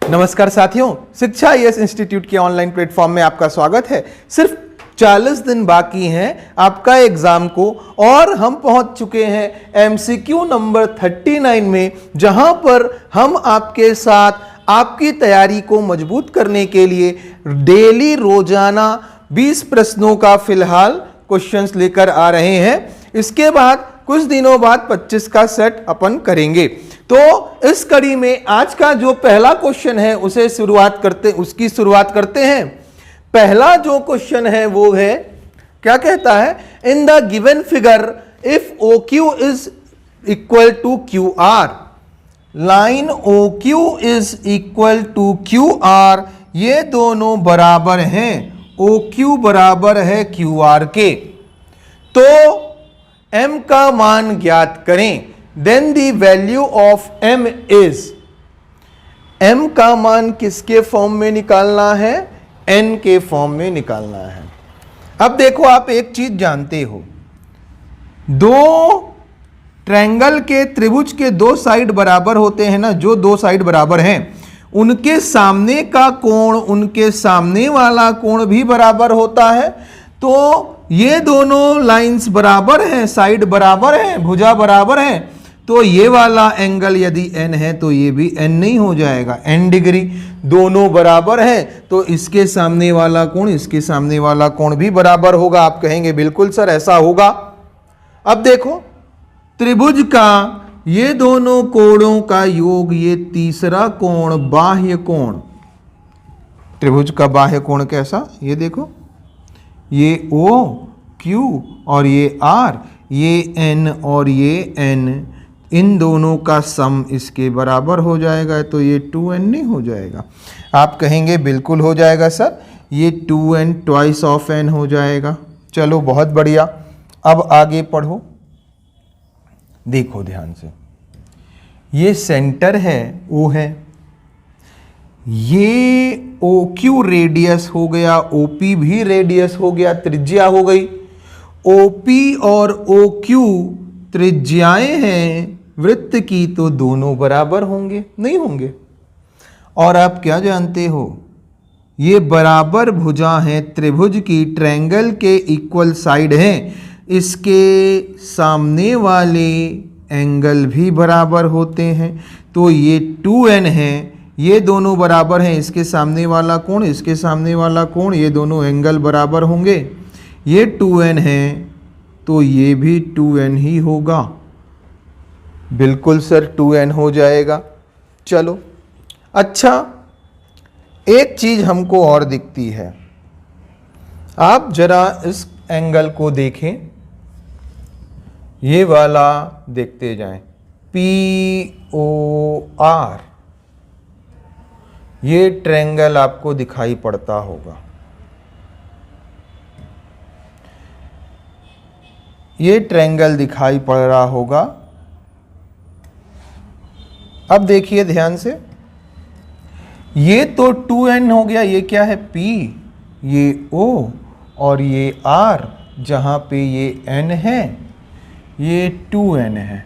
नमस्कार साथियों, शिक्षा आईएएस इंस्टीट्यूट के ऑनलाइन प्लेटफॉर्म में आपका स्वागत है। सिर्फ 40 दिन बाकी हैं आपका एग्जाम को और हम पहुंच चुके हैं एमसीक्यू नंबर 39 में, जहां पर हम आपके साथ आपकी तैयारी को मजबूत करने के लिए डेली रोजाना 20 प्रश्नों का फिलहाल क्वेश्चंस लेकर आ रहे हैं। इसके बाद कुछ दिनों बाद 25 का सेट अपन करेंगे। तो इस कड़ी में आज का जो पहला क्वेश्चन है उसकी शुरुआत करते हैं। पहला जो क्वेश्चन है वो है, क्या कहता है, in the given figure if OQ is equal to QR, line OQ is equal to QR, ये दोनों बराबर हैं, OQ बराबर है QR के, तो M का मान ज्ञात करें। Then the value of M is, M का मान किसके फॉर्म में निकालना है? N के फॉर्म में निकालना है। अब देखो, आप एक चीज जानते हो, दो ट्रायंगल के त्रिभुज के दो साइड बराबर होते हैं ना, जो दो साइड बराबर हैं उनके सामने का कोण उनके सामने वाला कोण भी बराबर होता है। तो ये दोनों लाइंस बराबर हैं, साइड बराबर हैं, भुजा बराबर हैं, तो ये वाला एंगल यदि n है तो ये भी n नहीं हो जाएगा, n डिग्री। दोनों बराबर हैं तो इसके सामने वाला कोण इसके सामने वाला कोण भी बराबर होगा। आप कहेंगे बिल्कुल सर ऐसा होगा। अब देखो, त्रिभुज का ये दोनों कोणों का योग, ये तीसरा कोण बाह्य कोण, त्रिभुज का बाह्य कोण कैसा, ये देखो, ये OQ और ये R, ये N और ये N, इन दोनों का सम इसके बराबर हो जाएगा, तो ये 2n नहीं हो जाएगा। आप कहेंगे बिल्कुल हो जाएगा सर, ये 2n ट्वाइस ऑफ n हो जाएगा। चलो बहुत बढ़िया। अब आगे पढ़ो, देखो ध्यान से, ये सेंटर है O है, ये OQ रेडियस हो गया, OP भी रेडियस हो गया, त्रिज्या हो गई। OP और OQ त्रिज्याएं हैं वृत्त की, तो दोनों बराबर होंगे? नहीं होंगे। और आप क्या जानते हो, ये बराबर भुजा हैं त्रिभुज की, ट्रायंगल के इक्वल साइड हैं, इसके सामने वाले एंगल भी बराबर होते हैं, तो ये 2n है, ये दोनों बराबर हैं, इसके सामने वाला कोण इसके सामने वाला कोण, ये दोनों एंगल बराबर होंगे। ये 2n है तो ये भी 2n ही होगा। बिल्कुल सर 2n हो जाएगा। चलो अच्छा, एक चीज हमको और दिखती है, आप जरा इस एंगल को देखें, ये वाला देखते जाएं, POR, ये ट्रायंगल आपको दिखाई पड़ता होगा, ये ट्रायंगल दिखाई पड़ रहा होगा। अब देखिए ध्यान से, ये तो 2n हो गया, ये क्या है P, ये O और ये R, जहां पे ये n है, ये 2n है,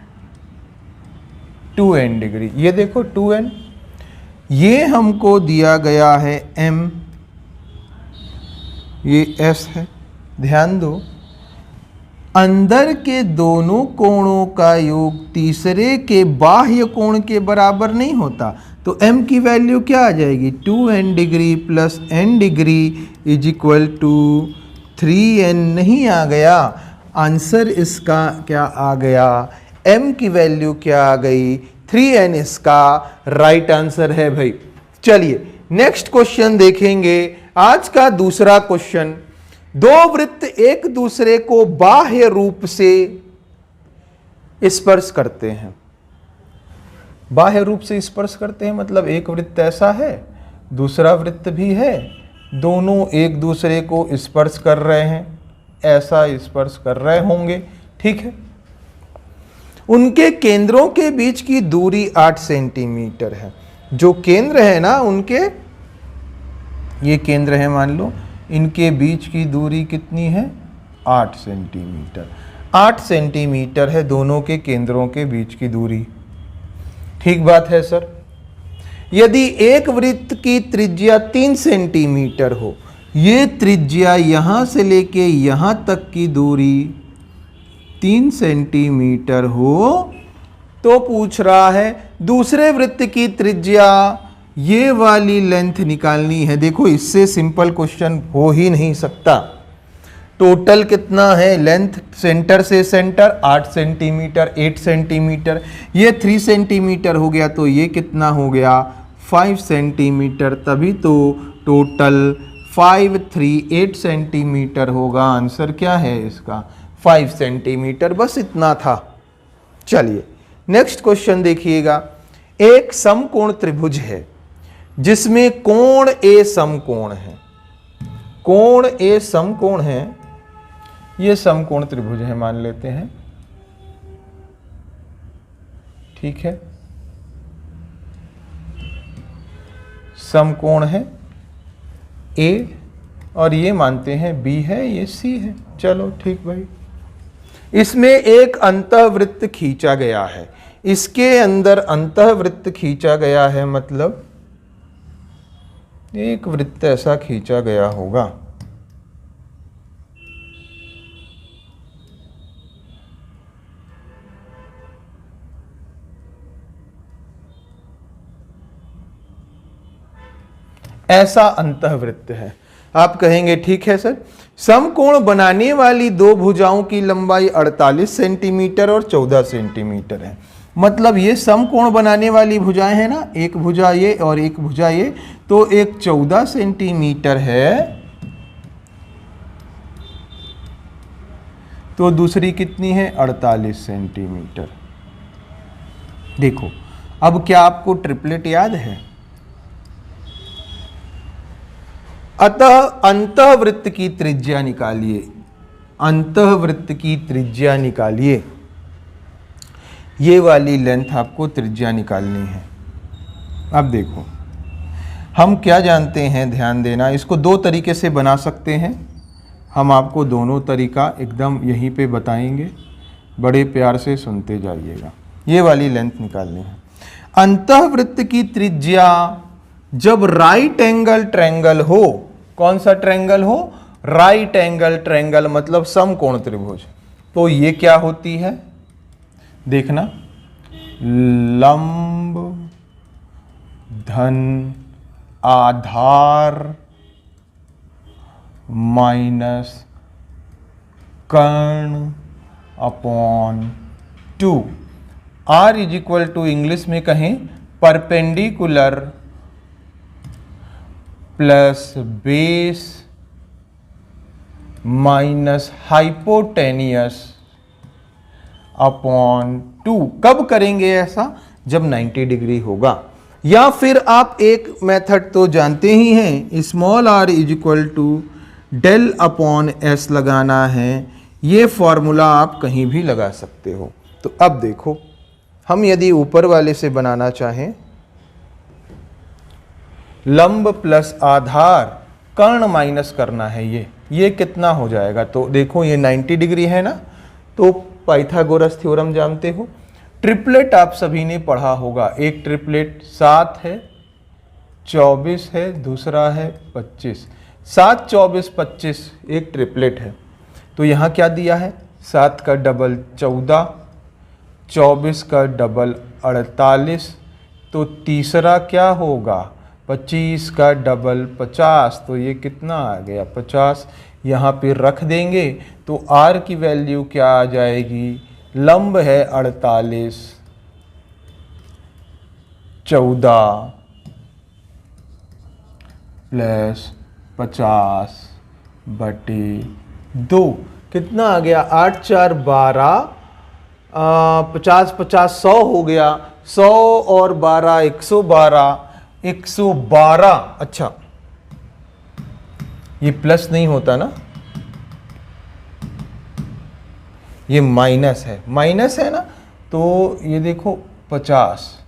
2n डिग्री। ये देखो 2n, ये हमको दिया गया है M, ये S है। ध्यान दो, अंदर के दोनों कोणों का योग तीसरे के बाह्य कोण के बराबर नहीं होता, तो m की वैल्यू क्या आ जाएगी, 2n degree plus n degree is equal to 3n नहीं आ गया। आंसर इसका क्या आ गया, m की वैल्यू क्या आ गई, 3n इसका राइट आंसर है भाई। चलिए नेक्स्ट क्वेश्चन देखेंगे। आज का दूसरा क्वेश्चन, दो वृत्त एक दूसरे को बाह्य रूप से स्पर्श करते हैं। बाह्य रूप से स्पर्श करते हैं मतलब एक वृत्त ऐसा है, दूसरा वृत्त भी है, दोनों एक दूसरे को स्पर्श कर रहे हैं, ऐसा स्पर्श कर रहे होंगे, ठीक है। उनके केंद्रों के बीच की दूरी 8 सेंटीमीटर है। जो केंद्र है ना उनके, ये केंद्र है मान लो, इनके बीच की दूरी कितनी है, 8 सेंटीमीटर। 8 सेंटीमीटर है दोनों के केंद्रों के बीच की दूरी। ठीक बात है सर। यदि एक वृत्त की त्रिज्या 3 सेंटीमीटर हो, ये त्रिज्या यहां से लेके यहां तक की दूरी 3 सेंटीमीटर हो, तो पूछ रहा है दूसरे वृत्त की त्रिज्या ये वाली लेंथ निकालनी है। देखो इससे सिंपल क्वेश्चन हो ही नहीं सकता। टोटल कितना है लेंथ सेंटर से सेंटर 8 सेंटीमीटर, 8 सेंटीमीटर, ये 3 सेंटीमीटर हो गया, तो ये कितना हो गया 5 सेंटीमीटर, तभी तो टोटल 538 सेंटीमीटर होगा। आंसर क्या है इसका 5 सेंटीमीटर, बस इतना था। चलिए नेक्स्ट क्वेश्चन देखिएगा। एक समकोण त्रिभुज है जिसमें कोण ए समकोण है, कोण ए समकोण है, ये समकोण त्रिभुज है मान लेते हैं, ठीक है, समकोण है ए और ये मानते हैं बी है, ये सी है। चलो ठीक भाई। इसमें एक अंतःवृत्त खींचा गया है, इसके अंदर अंतःवृत्त खींचा गया है, मतलब एक वृत्त ऐसा खींचा गया होगा। ऐसा अंतःवृत्त है। आप कहेंगे ठीक है सर, समकोण बनाने वाली दो भुजाओं की लंबाई 48 सेंटीमीटर और 14 सेंटीमीटर है। मतलब ये समकोण बनाने वाली भुजाएं हैं ना, एक भुजा ये और एक भुजा ये, तो एक 14 सेंटीमीटर है तो दूसरी कितनी है 48 सेंटीमीटर। देखो अब क्या आपको ट्रिपलेट याद है? अतः अंतःवृत्त की त्रिज्या निकालिए, अंतःवृत्त की त्रिज्या निकालिए, ये वाली लेंथ आपको त्रिज्या निकालनी है। अब देखो हम क्या जानते हैं, ध्यान देना, इसको दो तरीके से बना सकते हैं। हम आपको दोनों तरीका एकदम यहीं पे बताएंगे, बड़े प्यार से सुनते जाइएगा। ये वाली लेंथ निकालनी है। अंतःवृत्त की त्रिज्या जब राइट एंगल ट्रायंगल हो, कौन सा ट्रायंगल हो? राइट एंगल ट्रायंगल, मतलब समकोण त्रिभुज। तो ये क्या होती है देखना, लंब धन आधार माइनस कर्ण upon 2। R is equal to English में कहें perpendicular plus base minus hypotenuse upon 2। कब करेंगे ऐसा? जब 90 डिग्री होगा। या फिर आप एक मेथड तो जानते ही हैं, small r is equal to del upon S लगाना है। ये फॉर्मूला आप कहीं भी लगा सकते हो। तो अब देखो हम यदि ऊपर वाले से बनाना चाहें, लंब प्लस आधार कर्ण माइनस करना है, ये कितना हो जाएगा? तो देखो ये 90 डिग्री है ना, तो पाइथागोरस थ्योरम जानते हो। ट्रिपलेट आप सभी ने पढ़ा होगा, एक ट्रिपलेट 7 है, 24 है, दूसरा है 25। 7, 24, 25 एक ट्रिपलेट है। तो यहाँ क्या दिया है? 7 का डबल 14, 24 का डबल 48, तो तीसरा क्या होगा? 25 का डबल 50, तो ये कितना आ गया 50। यहाँ पे रख देंगे तो R की वैल्यू क्या आ जाएगी? लंब है 48, 14 प्लस 50/2, कितना आ गया? 8 4 12, 50 50 100 हो गया। 100 और 12 112, 112। अच्छा ये प्लस नहीं होता ना, ये माइनस है, माइनस है ना, तो ये देखो 50।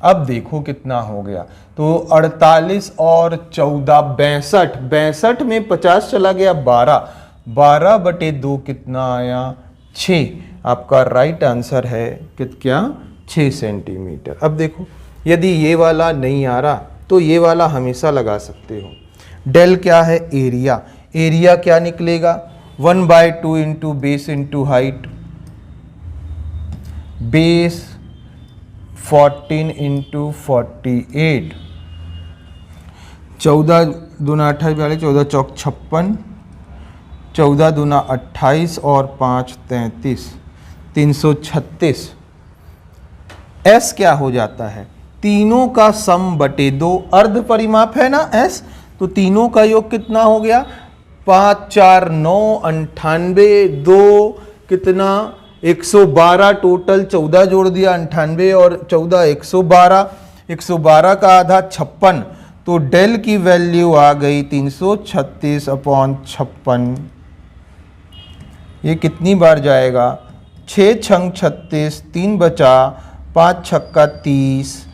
अब देखो कितना हो गया, तो 48 और 14 62, 62 में 50 चला गया 12, 12/2 कितना आया? 6। आपका राइट आंसर है क्या? 6 सेंटीमीटर। अब देखो यदि ये वाला नहीं आ रहा तो ये वाला हमेशा लगा सकते हो। डेल क्या है? एरिया। एरिया क्या निकलेगा? 1/2 into base into height, base 14 into 48, 14 दूना 28 वाले 14 चौक 56, 14 दूना 28 और 5 33, 336। एस क्या हो जाता है? तीनों का सम बटे 2, अर्ध परिमाप है ना एस, तो तीनों का योग कितना हो गया? 5 4 9 98, 2 कितना 112, टोटल 14 जोड़ दिया, 98 और 14 112, 112 का आधा 56, तो डेल की वैल्यू आ गई 336/56। ये कितनी बार जाएगा? 6 छंग 36, 3 बचा, 5 छक्का 30,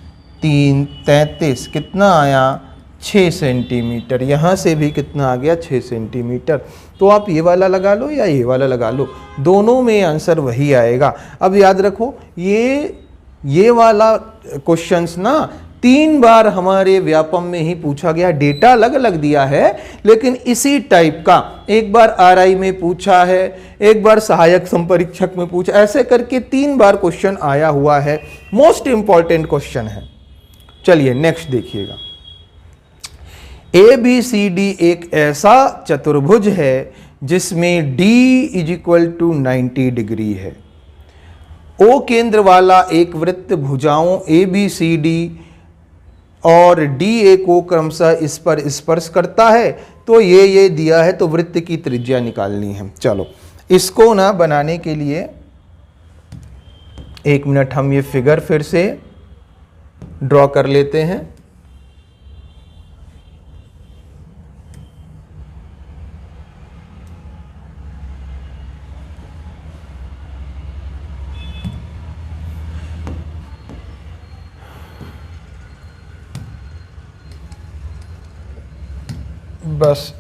3 33, कितना आया? 6 सेंटीमीटर। यहाँ से भी कितना आ गया? 6 सेंटीमीटर। तो आप ये वाला लगा लो या ये वाला लगा लो, दोनों में आंसर वही आएगा। अब याद रखो ये वाला क्वेश्चंस ना 3 बार हमारे व्यापम में ही पूछा गया। डेटा अलग अलग दिया है लेकिन इसी टाइप का, एक बार आरआई में पूछा है, एक बार सहायक संपरीक्षक में पूछा, ऐसे करके 3 बार क्वेश्चन आया हुआ है। मोस्ट इंपॉर्टेंट क्वेश्चन है। चलिए नेक्स्ट देखिएगा। ABCD एक ऐसा चतुर्भुज है जिसमें D = 90 डिग्री है। O केंद्र वाला एक वृत्त भुजाओं ABCD और DA को क्रमशः इस पर स्पर्श करता है। तो ये दिया है, तो वृत्त की त्रिज्या निकालनी है। चलो इसको ना बनाने के लिए 1 मिनट हम ये फिगर फिर से ड्रॉ कर लेते हैं। बस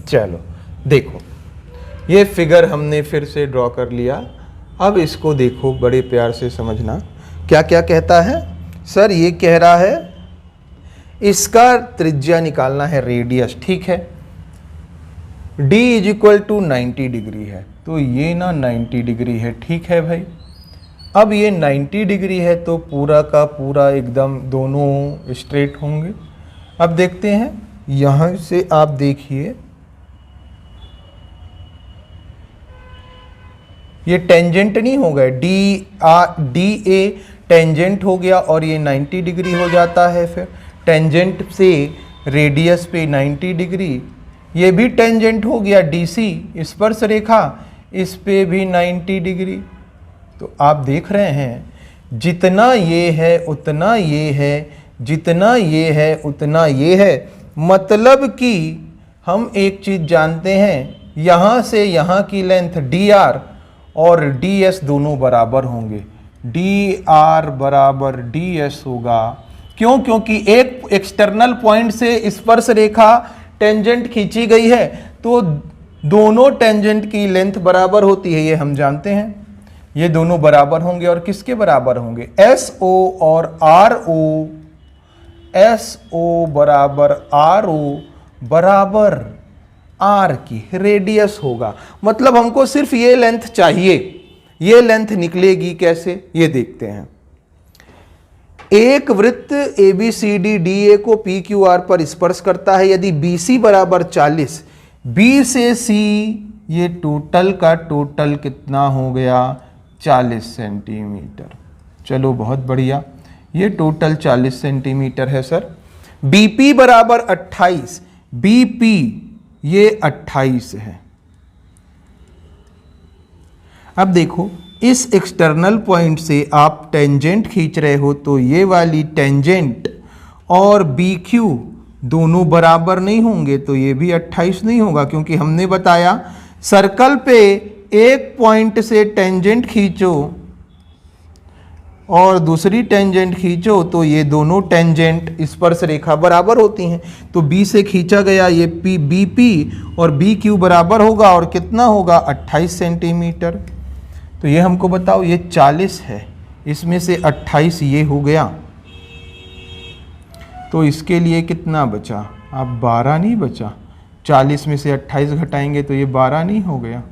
चलो देखो, ये फिगर हमने फिर से ड्रॉ कर लिया। अब इसको देखो, बड़े प्यार से समझना क्या क्या कहता है। सर ये कह रहा है इसका त्रिज्या निकालना है, रेडियस, ठीक है। D = 90 डिग्री है, तो ये ना 90 डिग्री है, ठीक है भाई। अब ये 90 डिग्री है तो पूरा का पूरा एकदम दोनों स्ट्रेट होंगे। अब देखते हैं, यहाँ से आप देखिए ये टेंजेंट नहीं हो गए, DA टेंजेंट हो गया और ये 90 डिग्री हो जाता है। फिर टेंजेंट से रेडियस पे 90 डिग्री, ये भी टेंजेंट हो गया, DC स्पर्श रेखा, इस पे भी 90 डिग्री। तो आप देख रहे हैं जितना ये है उतना ये है, जितना ये है उतना ये है। मतलब कि हम एक चीज जानते हैं, यहाँ से यहाँ की लेंथ DR और DS दोनों बराबर होंगे। DR = DS होगा। क्यों? क्योंकि एक एक्सटर्नल पॉइंट से स्पर्श रेखा टेंजेंट खींची गई है, तो दोनों टेंजेंट की लेंथ बराबर होती है, ये हम जानते हैं। ये दोनों बराबर होंगे और किसके बराबर होंगे? SO और RO, SO = RO बराबर R की रेडियस होगा। मतलब हमको सिर्फ ये लेंथ चाहिए। ये लेंथ निकलेगी कैसे, ये देखते हैं। एक वृत्त ABCD DA को PQR पर स्पर्श करता है। यदि BC = 40, B से C, ये टोटल का टोटल कितना हो गया? 40 सेंटीमीटर। चलो बहुत बढ़िया, ये टोटल 40 सेंटीमीटर है सर। BP = 28, BP ये 28 है। अब देखो, इस एक्सटर्नल पॉइंट से आप टेंजेंट खींच रहे हो, तो ये वाली टेंजेंट और BQ दोनों बराबर नहीं होंगे, तो ये भी 28 नहीं होगा, क्योंकि हमने बताया सर्कल पे एक पॉइंट से टेंजेंट खींचो और दूसरी टेंजेंट खींचो तो ये दोनों टेंजेंट स्पर्श रेखा बराबर होती हैं। तो बी से खींचा गया ये पी बी पी और बी क्यू बराबर होगा और कितना होगा 28 सेंटीमीटर। तो ये हमको बताओ, ये 40 है, इसमें से 28 ये हो गया, तो इसके लिए कितना बचा? अब 12 नहीं बचा, 40 में से 28 घटाएंगे तो ये 12 नहीं हो गया,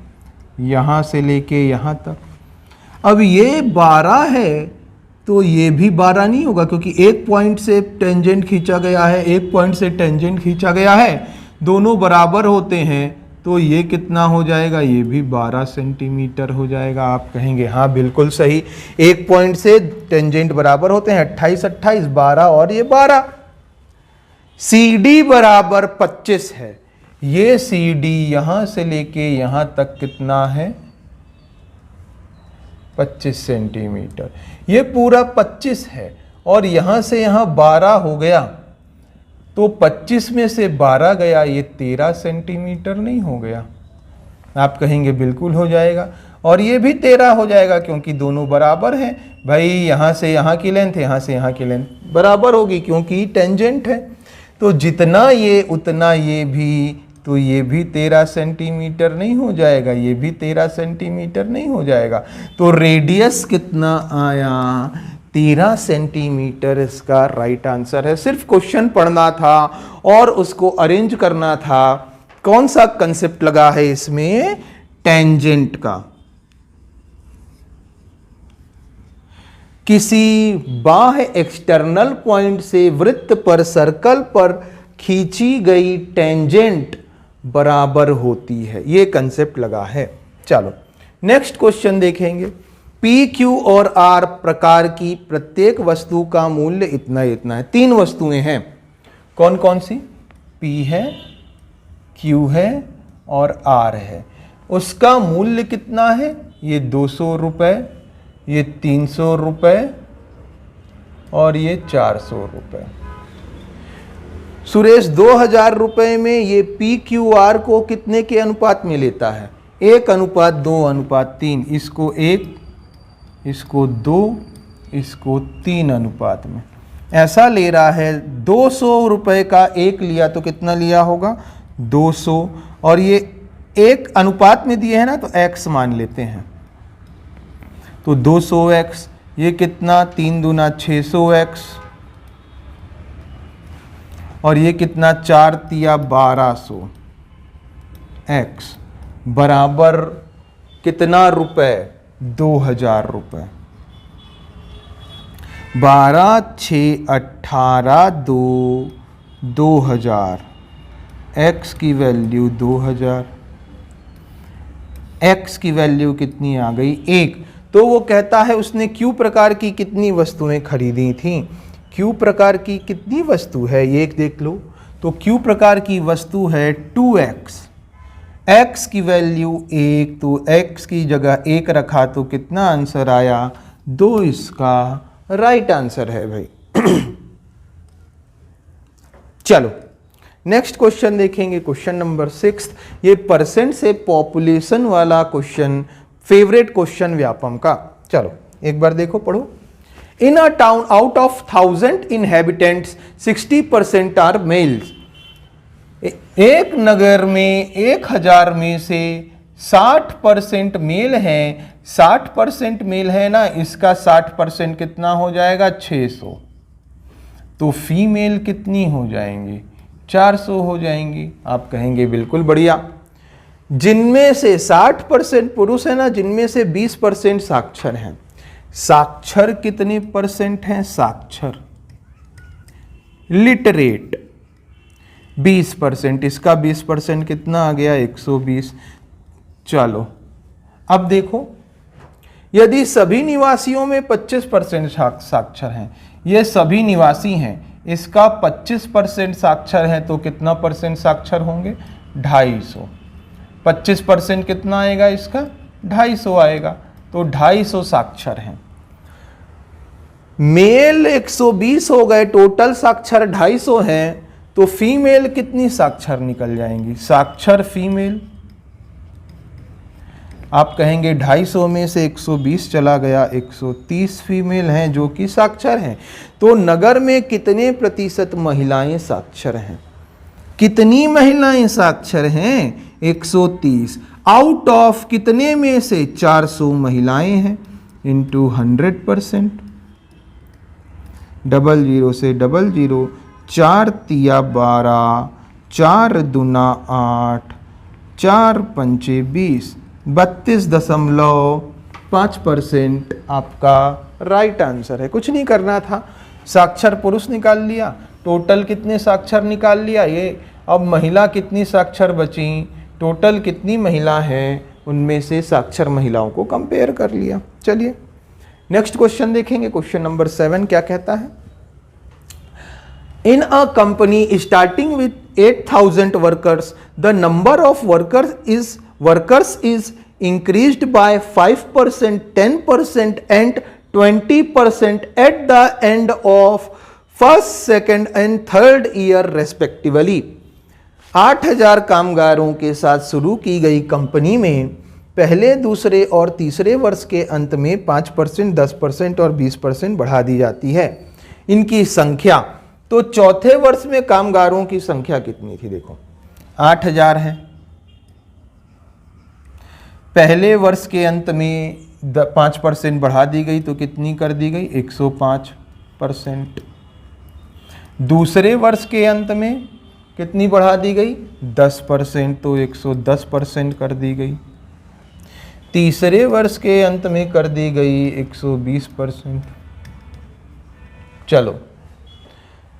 यहाँ से लेके यहाँ तक। अब ये 12 है तो ये भी 12 नहीं होगा, क्योंकि एक पॉइंट से टेंजेंट खींचा गया है, एक पॉइंट से टेंजेंट खींचा गया है, दोनों बराबर होते हैं, तो ये कितना हो जाएगा? ये भी 12 सेंटीमीटर हो जाएगा। आप कहेंगे हाँ बिल्कुल सही, एक पॉइंट से टेंजेंट बराबर होते हैं, 28 28 12 और ये 12। सी डी बराबर 25 है, ये सी डी यहां से लेके यहां तक कितना है? 25 सेंटीमीटर। ये पूरा 25 है और यहां से यहां 12 हो गया, तो 25 में से 12 गया, ये 13 सेंटीमीटर नहीं हो गया? आप कहेंगे बिल्कुल हो जाएगा, और ये भी 13 हो जाएगा क्योंकि दोनों बराबर हैं। भाई यहाँ से यहाँ की लेंथ, यहाँ से यहाँ की लेंथ बराबर होगी क्योंकि टेंजेंट है। तो जितना ये उतना ये भी, तो ये भी 13 सेंटीमीटर नहीं हो जाएगा, ये भी 13 सेंटीमीटर नहीं हो जाएगा। तो रेडियस कितना आया? 13 सेंटीमीटर इसका राइट आंसर है। सिर्फ क्वेश्चन पढ़ना था और उसको अरेंज करना था। कौन सा कंसेप्ट लगा है इसमें? टेंजेंट का। किसी बाह्य एक्सटर्नल पॉइंट से वृत्त पर, सर्कल पर खींची गई टेंजेंट बराबर होती है, ये कंसेप्ट लगा है। चलो नेक्स्ट क्वेश्चन देखेंगे। पी क्यू और आर प्रकार की प्रत्येक वस्तु का मूल्य इतना इतना है। 3 वस्तुएं हैं, कौन कौन सी? पी है, क्यू है और आर है। उसका मूल्य कितना है? ये 200 रुपए, ये 300 रुपए और ये 400 रुपए। सुरेश 2000 रुपए में ये पी क्यू आर को कितने के अनुपात में लेता है? 1:2:3। इसको 1, इसको 2, इसको 3 अनुपात में ऐसा ले रहा है। 200 रुपए का 1 लिया तो कितना लिया होगा? 200, और ये 1 अनुपात में दिए हैं ना, तो x मान लेते हैं, तो 200x। ये कितना? 3 दूना 600x, और ये कितना? 4 तिया 1200x बराबर कितना रुपए? 2000 रुपए। 12 6 18 2 2000, x की वैल्यू 2000, x की वैल्यू कितनी आ गई? 1। तो वो कहता है उसने क्यू प्रकार की कितनी वस्तुएं खरीदी थी? क्यू प्रकार की कितनी वस्तु है ये देख लो। तो क्यू प्रकार की वस्तु है 2x, x की वैल्यू 1, तो x की जगह 1 रखा तो कितना आंसर आया? 2 इसका राइट आंसर है भाई। चलो नेक्स्ट क्वेश्चन देखेंगे, क्वेश्चन नंबर 6। ये परसेंट से पॉपुलेशन वाला क्वेश्चन, फेवरेट क्वेश्चन व्यापम का। चलो एक बार देखो, पढ़ो। In a town out of 1000 inhabitants 60% are males. एक नगर में 1000 में से 60% मेल हैं। 60% मेल है ना, इसका 60% कितना हो जाएगा? 600। तो फीमेल कितनी हो जाएंगी? 400 हो जाएंगी। आप कहेंगे बिल्कुल बढ़िया। जिनमें से 60% पुरुष है ना, जिनमें से 20% साक्षर हैं। साक्षर कितने परसेंट हैं? साक्षर लिटरेट 20%, इसका 20% कितना आ गया? 120। चलो अब देखो, यदि सभी निवासियों में 25% साक्षर हैं, ये सभी निवासी हैं, इसका 25% साक्षर है, तो कितना परसेंट साक्षर होंगे? 250। 25% कितना आएगा इसका? 250 आएगा। तो 250 साक्षर हैं। मेल 120 हो गए, टोटल साक्षर 250 हैं, तो फीमेल कितनी साक्षर निकल जाएंगी? साक्षर फीमेल, आप कहेंगे 250 में से 120 चला गया, 130 फीमेल हैं जो कि साक्षर हैं। तो नगर में कितने प्रतिशत महिलाएं साक्षर हैं? कितनी महिलाएं साक्षर हैं? 130। आउट ऑफ कितने में से? 400 महिलाएं हैं, इंटू 100%। 00 से 00, 4 तिया 12, 4 दूना 8, 4 पंचे 20, 32.5% आपका राइट आंसर है। कुछ नहीं करना था, साक्षर पुरुष निकाल लिया, टोटल कितने साक्षर निकाल लिया ये। अब महिला कितनी साक्षर बची, टोटल कितनी महिला हैं, उनमें से साक्षर महिलाओं को कंपेयर कर लिया। चलिए नेक्स्ट क्वेश्चन देखेंगे। क्वेश्चन नंबर 7 क्या कहता है? In a company starting with 8,000 workers the number of workers is increased by 5%, 10% and 20% at the end of first, second and third year respectively। 8,000 कामगारों के साथ शुरू की गई कंपनी में पहले, दूसरे और तीसरे वर्ष के अंत में 5%, 10% और 20% बढ़ा दी जाती है। इनकी संख्या, तो चौथे वर्ष में कामगारों की संख्या कितनी थी? देखो 8,000 है, पहले वर्ष के अंत में 5% बढ़ा दी गई तो कितनी कर दी गई? 105%। दूसरे वर्ष के अंत में कितनी बढ़ा दी गई? 10%, तो 110% कर दी गई। तीसरे वर्ष के अंत में कर दी गई 120%। चलो,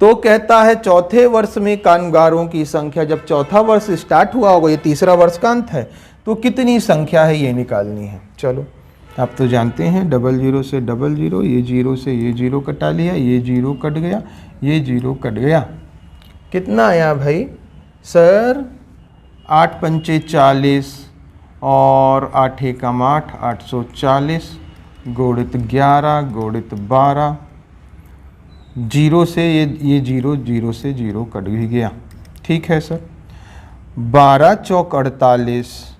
तो कहता है चौथे वर्ष में कामगारों की संख्या, जब चौथा वर्ष स्टार्ट हुआ होगा, ये तीसरा वर्ष का अंत है, तो कितनी संख्या है ये निकालनी है। चलो, आप तो जानते हैं 00 से 00, ये 0 से ये 0 कटा लिया, ये 0 कट गया, ये 0 कट गया। कितना आया भाई? सर 8 पंचे 40 और 8 एकम 8, 840 गुणित 11 गुणित 12, 0 से ये 0, 0 से 0 कट भी गया। ठीक है सर। 12 चौक 48,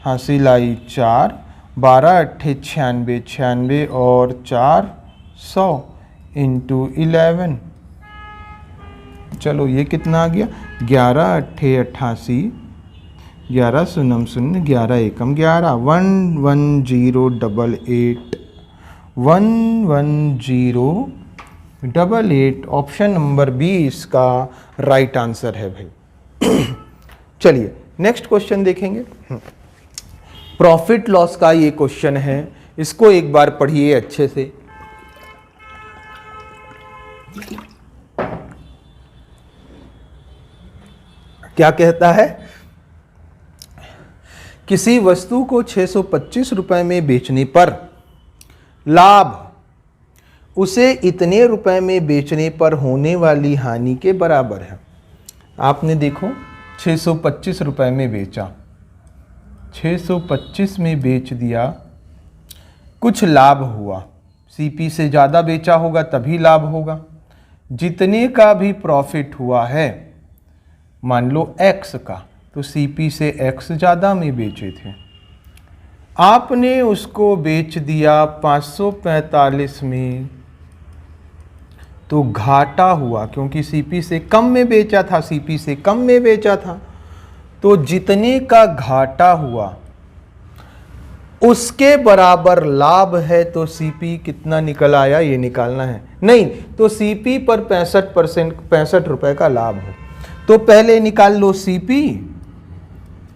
हासिल आई 4, 12 अट्ठे 96, 96 और 4 100 इंटू 11। चलो ये कितना आ गया? 11 अट्ठे 88, 11 शून्य शून्य, 11 एकम 11, 11088, 11088। ऑप्शन नंबर 20 का राइट आंसर है भाई। चलिए नेक्स्ट क्वेश्चन देखेंगे। प्रॉफिट लॉस का ये क्वेश्चन है, इसको एक बार पढ़िए अच्छे से। क्या कहता है? किसी वस्तु को 625 रुपए में बेचने पर लाभ उसे इतने रुपए में बेचने पर होने वाली हानि के बराबर है। आपने देखो 625 रुपए में बेचा, 625 में बेच दिया, कुछ लाभ हुआ, सीपी से ज़्यादा बेचा होगा तभी लाभ होगा। जितने का भी प्रॉफिट हुआ है, मान लो x का, तो सीपी से x ज़्यादा में बेचे थे, आपने उसको बेच दिया 545 में, तो घाटा हुआ क्योंकि सीपी से कम में बेचा था, सीपी से कम में बेचा था। तो जितने का घाटा हुआ उसके बराबर लाभ है, तो सीपी कितना निकल आया ये निकालना है। नहीं तो सीपी पर 65 रुपए का लाभ हो, तो पहले निकाल लो सीपी,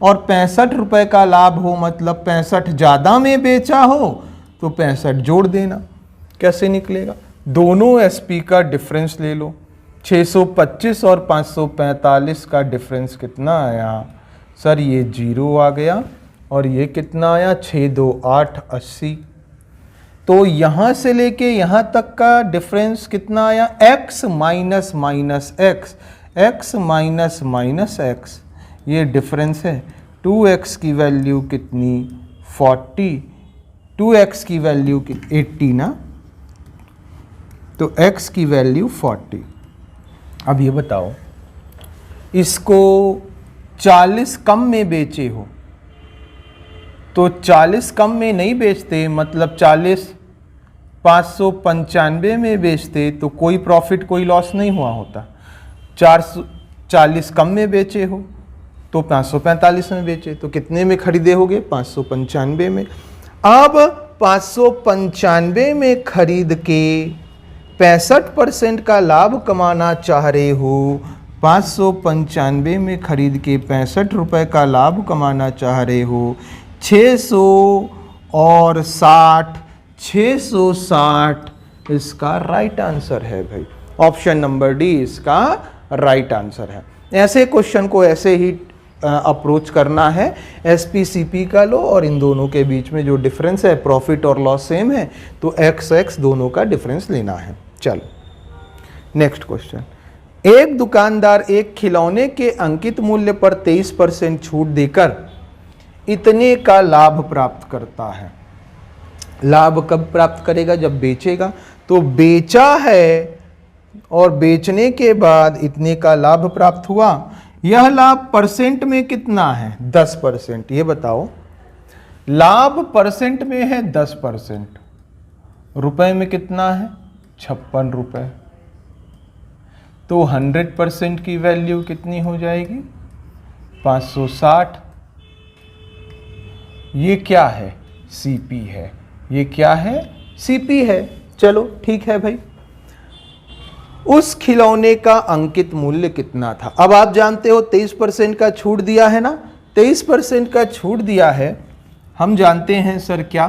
और 65 रुपए का लाभ हो मतलब 65 ज़्यादा में बेचा हो तो 65 जोड़ देना। कैसे निकलेगा? दोनों एसपी का डिफरेंस ले लो। 625 और 545 का डिफरेंस कितना आया? सर ये 0 आ गया, और ये कितना आया? 6 2 8 80। तो यहाँ से लेके यहाँ तक का डिफरेंस कितना आया? x minus minus x, x minus minus x, ये डिफरेंस है। 2x की वैल्यू कितनी? 40, 2x की वैल्यू 80 ना, तो x की वैल्यू 40। अब ये बताओ, इसको 40 कम में बेचे हो तो 40 कम में नहीं बेचते, मतलब 40 595 में बेचते तो कोई प्रॉफिट कोई लॉस नहीं हुआ होता। 440 कम में बेचे हो तो 545 में बेचे तो कितने में खरीदे होगे? 595 में। अब 595 में खरीद के 65% का लाभ कमाना चाह रहे हो। 595 में खरीद के 65 रुपए का लाभ कमाना चाह रहे हो। 600 और 60, 660 इसका राइट आंसर है भाई। ऑप्शन नंबर डी इसका राइट आंसर है। ऐसे क्वेश्चन को ऐसे ही अप्रोच करना है। एसपीसीपी का लो और इन दोनों के बीच में जो डिफरेंस है, प्रॉफिट और लॉस सेम है, तो एक्स एक्स दोनों का डिफरेंस लेना है। चलो नेक्स्ट क्वेश्चन। एक दुकानदार एक खिलौने के अंकित मूल्य पर 23% छूट देकर इतने का लाभ प्राप्त करता है। लाभ कब प्राप्त करेगा? जब बेचेगा। तो बेचा है और बेचने के बाद इतने का लाभ प्राप्त हुआ। यह लाभ परसेंट में कितना है? 10%। ये बताओ, लाभ परसेंट में है 10%, रुपए में कितना है? 56 रुपए। तो 100% की वैल्यू कितनी हो जाएगी? 560। ये क्या है? सीपी है। ये क्या है? सीपी है। चलो ठीक है भाई। उस खिलौने का अंकित मूल्य कितना था? अब आप जानते हो 23% का छूट दिया है ना, 23% का छूट दिया है। हम जानते हैं सर क्या?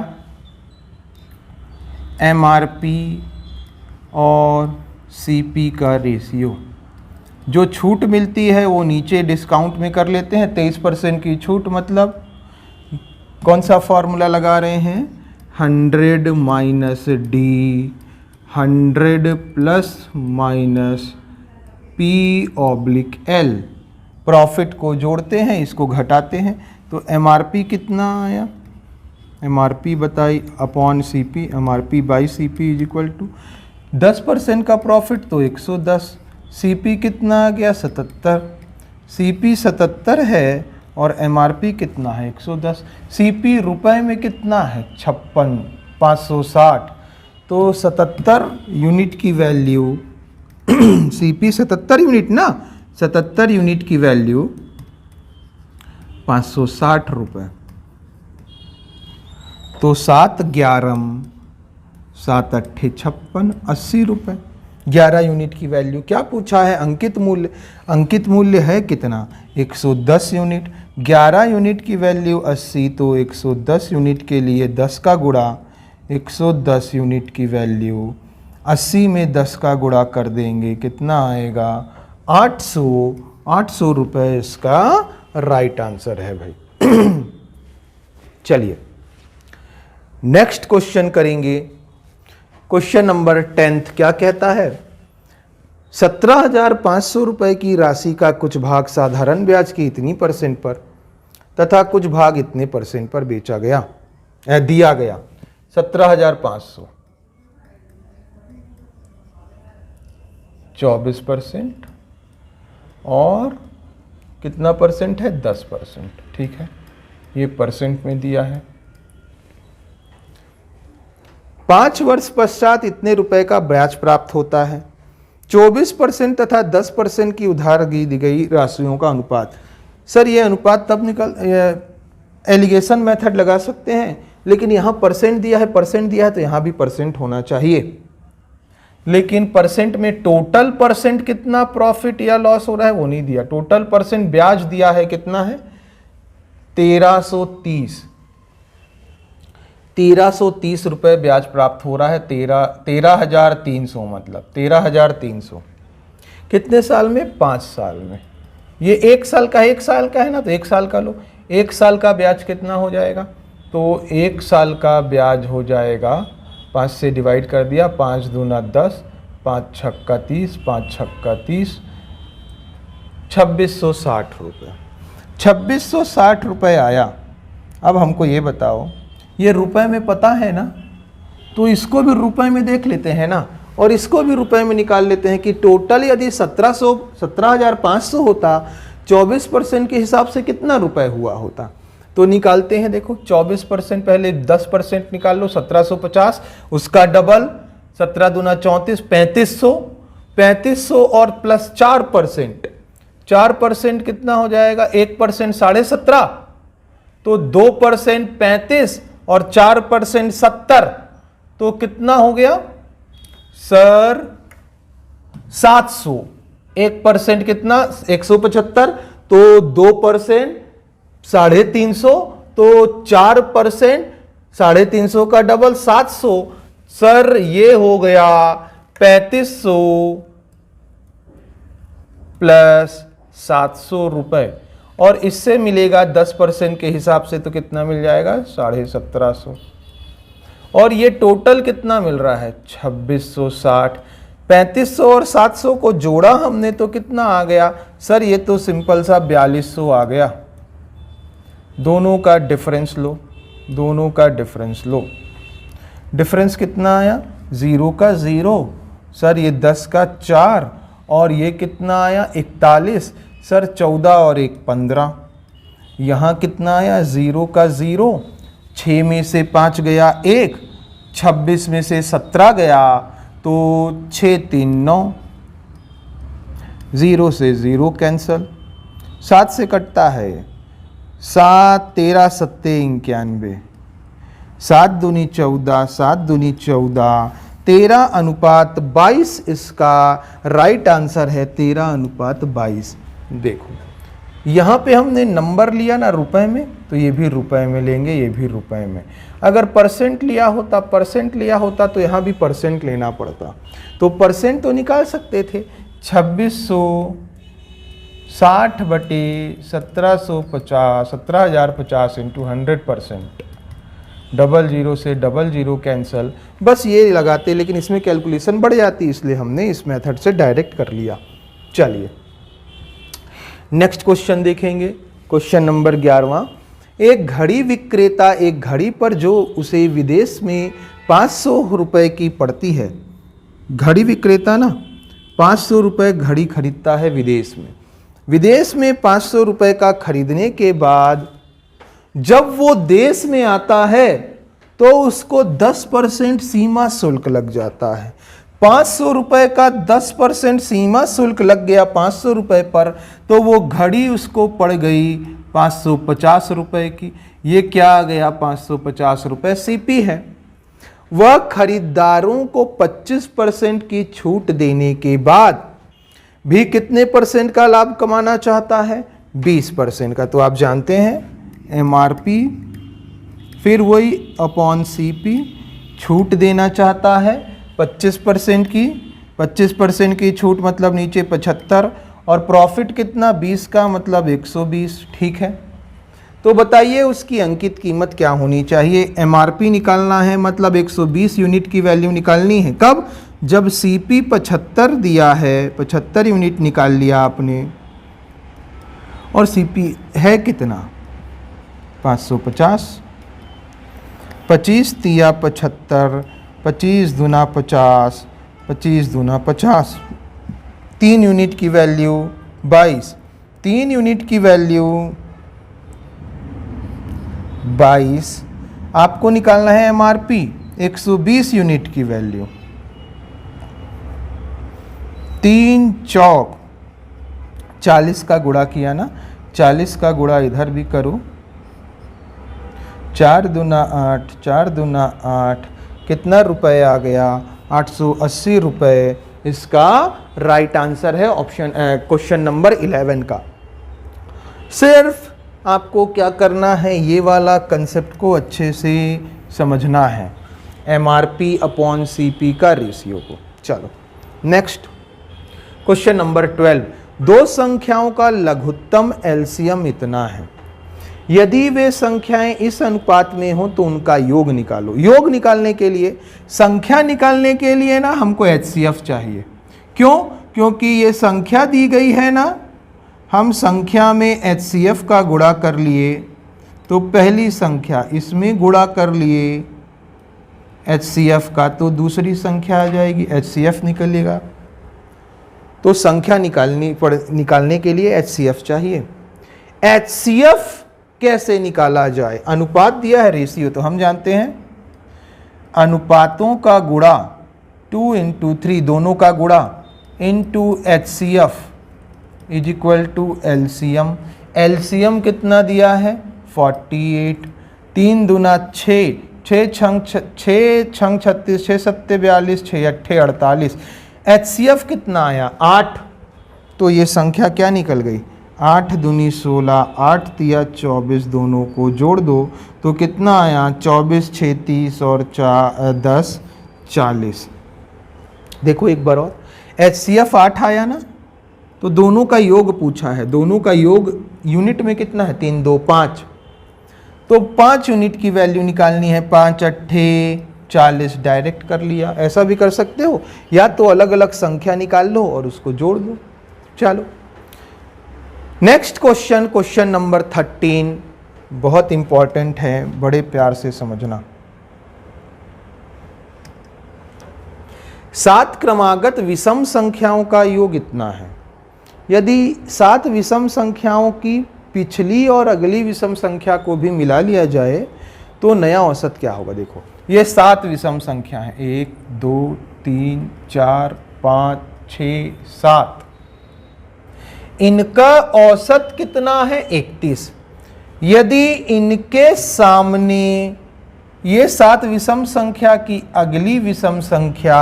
एमआरपी और सीपी का रेशियो। जो छूट मिलती है वो नीचे डिस्काउंट में कर लेते हैं। 23% की छूट मतलब कौन सा फॉर्मूला लगा रहे हैं? 100 minus D, 100 plus minus P/L। Profit को जोड़ते हैं, इसको घटाते हैं, तो एमआरपी कितना आया? एमआरपी बताई upon CP, MRP by CP is equal to 10% का प्रॉफिट तो 110। सीपी कितना आ गया? 77। सीपी 77 है और एमआरपी कितना है? 110। सीपी रुपए में कितना है? 56, 560। तो 77 यूनिट की वैल्यू सीपी 77 यूनिट ना, 77 यूनिट की वैल्यू 560 रुपए। तो 7 11 7 8 56, 80 रुपए। 11 यूनिट की वैल्यू। क्या पूछा है? अंकित मूल्य। अंकित मूल्य है कितना? 110 यूनिट। 11 यूनिट की वैल्यू 80, तो 110 यूनिट के लिए 10 का गुणा, 110 यूनिट की वैल्यू 80 में 10 का गुणा कर देंगे, कितना आएगा? 800। 800 रुपये इसका राइट आंसर है भाई। चलिए नेक्स्ट क्वेश्चन करेंगे। क्वेश्चन नंबर 10 क्या कहता है? 17,500 रुपए की राशि का कुछ भाग साधारण ब्याज की इतनी परसेंट पर तथा कुछ भाग इतने परसेंट पर बेचा गया, दिया गया। 17,500 24% और कितना परसेंट है? 10%। ठीक है, ये परसेंट में दिया है। 5 वर्ष पश्चात इतने रुपए का ब्याज प्राप्त होता है। 24% तथा 10% की उधार दी गई राशियों का अनुपात। सर ये अनुपात तब एलिगेशन मेथड लगा सकते हैं, लेकिन यहाँ परसेंट दिया है, परसेंट दिया है तो यहाँ भी परसेंट होना चाहिए। लेकिन परसेंट में टोटल परसेंट कितना प्रॉफिट या लॉस हो रहा है वो नहीं दिया। टोटल परसेंट ब्याज दिया है, कितना है? 1330। 1330 रुपये ब्याज प्राप्त हो रहा है। 13,300 मतलब 13,300 कितने साल में? 5 साल में। ये 1 साल का, 1 साल का है ना, तो 1 साल का लो। 1 साल का ब्याज कितना हो जाएगा? तो 1 साल का ब्याज हो जाएगा, 5 से डिवाइड कर दिया, 5 दूना 10, 5 छक्का 30, 5 छक्का 30, 2660 रुपये। 2660 रुपये आया। अब हमको ये बताओ, ये रुपए में पता है ना, तो इसको भी रुपए में देख लेते हैं ना, और इसको भी रुपए में निकाल लेते हैं कि टोटल यदि 17,500 होता, 24% के हिसाब से कितना रुपए हुआ होता? तो निकालते हैं। देखो 24%, पहले 10% निकाल लो, 1750, उसका डबल 17 दूना 34, 3500, 3500 और प्लस 4%, 4% कितना हो जाएगा, 1% 17.5, तो 2% 35 और 4% 70, तो कितना हो गया सर 700। 1% कितना 175, तो 2% 350, तो 4% 350 का डबल 700। सर ये हो गया 3500 प्लस 700 रुपए, और इससे मिलेगा 10% के हिसाब से तो कितना मिल जाएगा 1750, और ये टोटल कितना मिल रहा है 2660। 3500 और 700 को जोड़ा हमने तो कितना आ गया सर, ये तो सिंपल सा 4200 आ गया। दोनों का डिफरेंस लो, दोनों का डिफरेंस लो, डिफरेंस कितना आया 0 का 0, सर ये 10 का 4, और ये कितना आया 41, सर 14 और 1 15, यहाँ कितना आया 0 का 0, 6 में से 5 गया 1, 26 में से 17 गया, तो 6 3 9, 0 से 0 कैंसल, 7 से कटता है 7 13 7 91, 7 दूनी 14, 7 दूनी 14, 13:22 इसका राइट आंसर है, 13:22। देखो यहाँ पे हमने नंबर लिया ना रुपए में, तो ये भी रुपए में लेंगे, ये भी रुपए में। अगर परसेंट लिया होता तो यहाँ भी परसेंट लेना पड़ता, तो परसेंट तो निकाल सकते थे। 2660 बटे 1750, 17,050 इंटू 100%, 00 से 00 कैंसल, बस ये लगाते, लेकिन इसमें कैलकुलेशन बढ़ जाती, इसलिए हमने इस मेथड से डायरेक्ट कर लिया। चलिए नेक्स्ट क्वेश्चन देखेंगे, क्वेश्चन नंबर 11वां। एक घड़ी विक्रेता एक घड़ी पर जो उसे विदेश में 500 रुपए की पड़ती है, घड़ी विक्रेता ना 500 रुपए घड़ी खरीदता है विदेश में 500 रुपए का खरीदने के बाद जब वो देश में आता है तो उसको 10% सीमा शुल्क लग जाता है। 500 रुपए का 10% सीमा शुल्क लग गया 500 रुपए पर, तो वो घड़ी उसको पड़ गई 550 रुपए की। ये क्या आ गया 550 रुपए सीपी है। वह खरीदारों को 25% की छूट देने के बाद भी कितने परसेंट का लाभ कमाना चाहता है 20% का। तो आप जानते हैं एमआरपी फिर वही अपॉन सीपी, छूट देना चाहता है 25% की, 25% की छूट मतलब नीचे 75, और प्रॉफिट कितना 20 का मतलब 120। ठीक है, तो बताइए उसकी अंकित कीमत क्या होनी चाहिए। एमआरपी निकालना है मतलब 120 यूनिट की वैल्यू निकालनी है। कब? जब सीपी 75 दिया है, 75 यूनिट निकाल लिया आपने, और सीपी है कितना 550, 25 तिया 75, 25 दूना 50, 25 दूना 50, 3 यूनिट की वैल्यू 22, 3 यूनिट की वैल्यू 22। आपको निकालना है एमआरपी 120 यूनिट की वैल्यू। 3 चौक 40 का गुणा किया ना, 40 का गुणा इधर भी करो, 4 दूना 8, 4 दूना 8, कितना रुपए आ गया 880 रुपए। इसका राइट आंसर है ऑप्शन क्वेश्चन नंबर 11 का। सिर्फ आपको क्या करना है, ये वाला कंसेप्ट को अच्छे से समझना है, एमआरपी अपॉन सीपी का रेशियो को। चलो नेक्स्ट क्वेश्चन नंबर 12। दो संख्याओं का लघुत्तम एलसीएम इतना है, यदि वे संख्याएं इस अनुपात में हो तो उनका योग निकालो। योग निकालने के लिए, संख्या निकालने के लिए ना हमको एचसीएफ चाहिए। क्यों? क्योंकि ये संख्या दी गई है ना, हम संख्या में एचसीएफ का गुणा कर लिए, तो पहली संख्या इसमें गुणा कर लिए एचसीएफ का, तो दूसरी संख्या आ जाएगी, एचसीएफ निकलेगा। तो संख्या निकालने के लिए एचसीएफ चाहिए। एचसीएफ कैसे निकाला जाए। अनुपात दिया है, रेशियो तो हम जानते हैं, अनुपातों का गुणा 2 into 3 दोनों का गुणा into HCF is equal to LCM। LCM कितना दिया है 48, 3 दूना 6, 6 छंग 36, 6 सत्ते 42, 6 अट्ठे 48। HCF कितना आया 8, तो ये संख्या क्या निकल गई 8 दूनी 16, 8 तिया 24, दोनों को जोड़ दो तो कितना आया 24 6 30 और 10 40। देखो एक बार और, HCF 8 आया ना, तो दोनों का योग पूछा है, दोनों का योग यूनिट में कितना है 3 2 5, तो 5 यूनिट की वैल्यू निकालनी है, 5 अट्ठे 40 डायरेक्ट कर लिया। ऐसा भी कर सकते हो, या तो अलग अलग संख्या निकाल लो और उसको जोड़ दो। चलो नेक्स्ट क्वेश्चन, क्वेश्चन नंबर 13 बहुत इंपॉर्टेंट है, बड़े प्यार से समझना। 7 क्रमागत विषम संख्याओं का योग इतना है। यदि 7 विषम संख्याओं की पिछली और अगली विषम संख्या को भी मिला लिया जाए तो नया औसत क्या होगा। देखो ये 7 विषम संख्या है, 1 2 3 4 5 6 7, इनका औसत कितना है 31। यदि इनके सामने ये 7 विषम संख्या की अगली विषम संख्या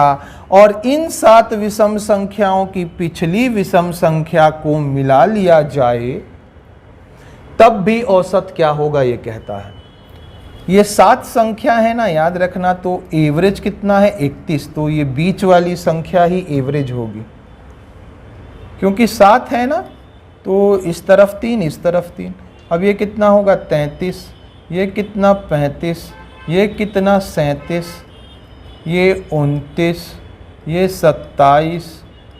और इन 7 विषम संख्याओं की पिछली विषम संख्या को मिला लिया जाए तब भी औसत क्या होगा ये कहता है। ये 7 संख्या है ना, याद रखना, तो एवरेज कितना है 31, तो ये बीच वाली संख्या ही एवरेज होगी, क्योंकि 7 है ना, तो इस तरफ 3 इस तरफ 3। अब ये कितना होगा 33, ये कितना 35, ये कितना 37, ये 29, ये 27,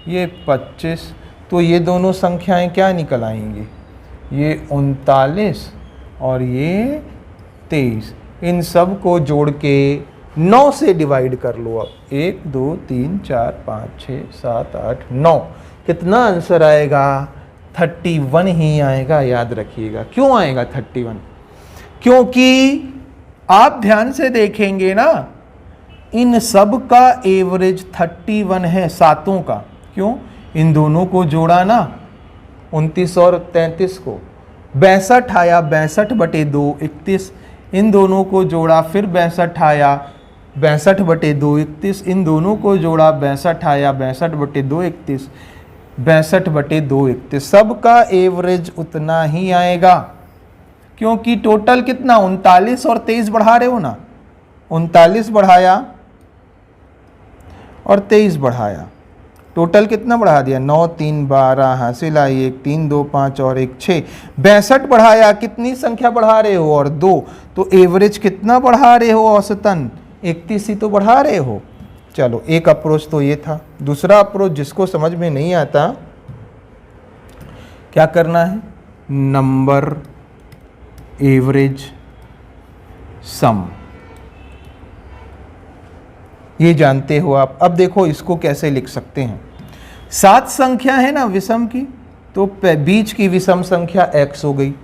ये 25, तो ये दोनों संख्याएं क्या निकल आएंगी, ये 39 और ये 23। इन सब को जोड़ के 9 से डिवाइड कर लो। अब 1 2 3 4 5 6 7 8 9, कितना आंसर आएगा 31 ही आएगा। याद रखिएगा क्यों आएगा 31, क्योंकि आप ध्यान से देखेंगे ना, इन सब का एवरेज 31 है, सातों का। क्यों, इन दोनों को जोड़ा ना 29 और 33 को, 62 आया, 62 बटे 2 31। इन दोनों को जोड़ा, फिर 62 आया, 62 बटे 2 31। इन दोनों को जोड़ा, 62 आया, 62 बटे 2 31, 62 बटे 2 31। सबका एवरेज उतना ही आएगा, क्योंकि टोटल कितना 39 और 23 बढ़ा रहे हो ना, 39 बढ़ाया और 23 बढ़ाया, टोटल कितना बढ़ा दिया 9 3 12, हासिल आई 1 3 2 5 और 1 6। 62 बढ़ाया, कितनी संख्या बढ़ा रहे हो और 2, तो एवरेज कितना बढ़ा रहे हो औसतन 31 ही तो बढ़ा रहे हो। चलो एक अप्रोच तो ये था। दूसरा अप्रोच जिसको समझ में नहीं आता क्या करना है, नंबर एवरेज सम, ये जानते हो आप। अब देखो इसको कैसे लिख सकते हैं। 7 संख्या है ना विषम की, तो बीच की विषम संख्या x हो गई,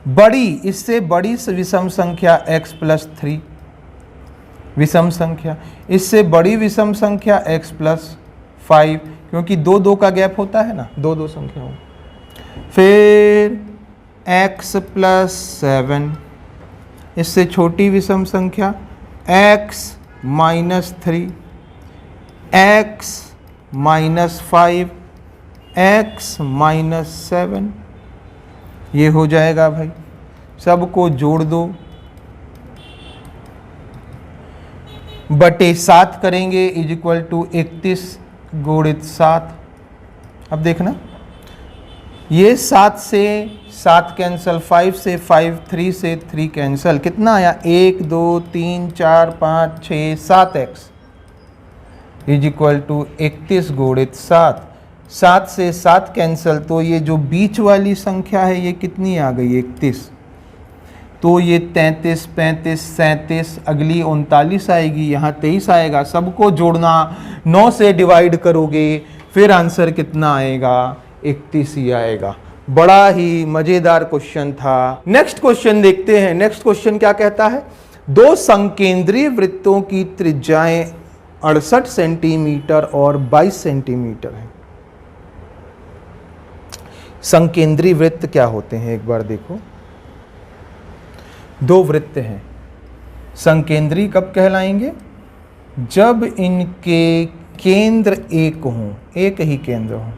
बड़ी इससे बड़ी विषम संख्या x प्लस 3 विषम संख्या, इससे बड़ी विषम संख्या x प्लस 5, क्योंकि 2 2 का गैप होता है ना 2 2 संख्याओं। फिर x प्लस 7, इससे छोटी विषम संख्या x minus 3, x minus 5, x minus 7, ये हो जाएगा भाई। सबको जोड़ दो, बटे 7 करेंगे इज इक्वल टू 31 गुणित 7। अब देखना, ये 7 से 7 कैंसल, 5 से 5, 3 से 3 कैंसल, कितना आया 1 2 3 4 5 6 7x इज इक्वल टू 31 गुणित 7। 7 से 7 कैंसल, तो ये जो बीच वाली संख्या है ये कितनी आ गई 31, तो ये 33 35 37, अगली 39 आएगी, यहाँ 23 आएगा। सबको जोड़ना, 9 से डिवाइड करोगे, फिर आंसर कितना आएगा 31 ही आएगा। बड़ा ही मजेदार क्वेश्चन था। नेक्स्ट क्वेश्चन देखते हैं। नेक्स्ट क्वेश्चन क्या कहता है, दो संकेंद्रीय वृत्तों की त्रिज्याएं 68 सेंटीमीटर और 22 सेंटीमीटर है। संकेंद्रीय वृत्त क्या होते हैं एक बार देखो। दो वृत्त हैं, संकेंद्रीय कब कहलाएंगे, जब इनके केंद्र एक हों, एक ही केंद्र हो,